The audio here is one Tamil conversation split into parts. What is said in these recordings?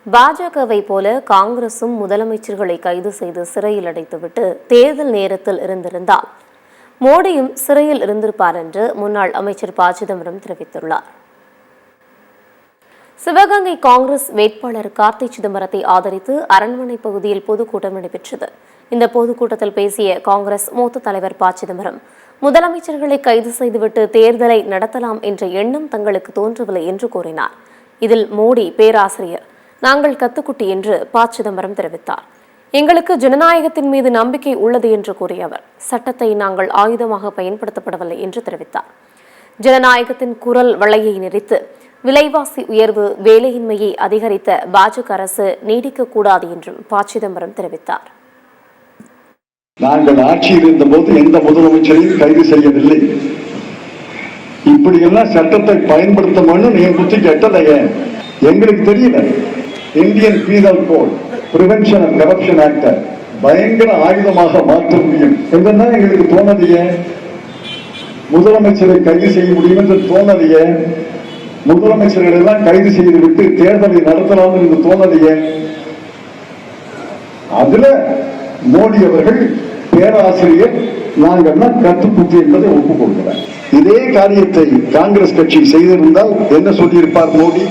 பாஜகவை போல காங்கிரசும் முதலமைச்சர்களை கைது செய்து சிறையில் அடைத்துவிட்டு தேர்தல் நேரத்தில் இருந்திருந்தால் மோடியும் சிறையில் இருந்திருப்பார் என்று முன்னாள் அமைச்சர் ப. சிதம்பரம் தெரிவித்துள்ளார். சிவகங்கை காங்கிரஸ் வேட்பாளர் கார்த்தி சிதம்பரத்தை ஆதரித்து அரண்மனை பகுதியில் பொதுக்கூட்டம் நடைபெற்றது. இந்த பொதுக்கூட்டத்தில் பேசிய காங்கிரஸ் மூத்த தலைவர் ப. சிதம்பரம், முதலமைச்சர்களை கைது செய்துவிட்டு தேர்தலை நடத்தலாம் என்ற எண்ணம் தங்களுக்கு தோன்றவில்லை என்று கூறினார். இதில் மோடி பேராசிரியர், நாங்கள் கத்துக்குட்டி என்று ப. சிதம்பரம் தெரிவித்தார். எங்களுக்கு ஜனநாயகத்தின் மீது நம்பிக்கை உள்ளது என்று கூறிய அவர், சட்டத்தை நாங்கள் ஆயுதமாக பயன்படுத்தப்படவில்லை என்று தெரிவித்தார். ஜனநாயகத்தின் குரல் வளையை நெறித்து விலைவாசி உயர்வு, வேலையின்மையை அதிகரித்த பாஜக அரசு நீடிக்கக்கூடாது என்றும் ப. சிதம்பரம் தெரிவித்தார். நாங்கள் ஆட்சியில் இருந்தபோது எந்த முதலமைச்சரையும் கைது செய்யவில்லை. இப்படியெல்லாம் சட்டத்தை பயன்படுத்தணும்னு நீங்க குத்தி கட்டலையே, எங்களுக்கு தெரியல. Indian penal code, prevention and corruption act பயங்கர ஆயுதமாக மாற்ற முடியும் என்றுதான் எங்களுக்கு தோணலையே. முதலமைச்சரை கைது செய்ய முடியும் என்று தோணலையே. முதலமைச்சர்கள் எல்லாம் கைது செய்துவிட்டு தேர்தலை நடத்தலாம் என்று தோணலையே. அதுல மோடி அவர்கள் பேராசிரியர், நாங்கள் கத்துக்குட்டி என்பதை ஒப்புக்கொள்கிறார். இதே காரியத்தை காங்கிரஸ் கட்சி செய்திருந்தால் என்ன சொல்லியிருப்பார் மோடி?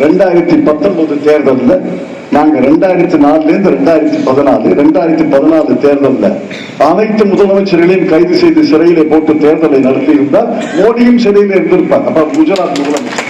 2019 தேர்தலில் நாங்க 2004 2014 தேர்தலில் அனைத்து முதலமைச்சர்களையும் கைது செய்து சிறையிலே போட்டு தேர்தலை நடத்தியிருந்தால் மோடியும் சிறையில் இருந்திருப்பார். அப்ப குஜராத் முதலமைச்சர்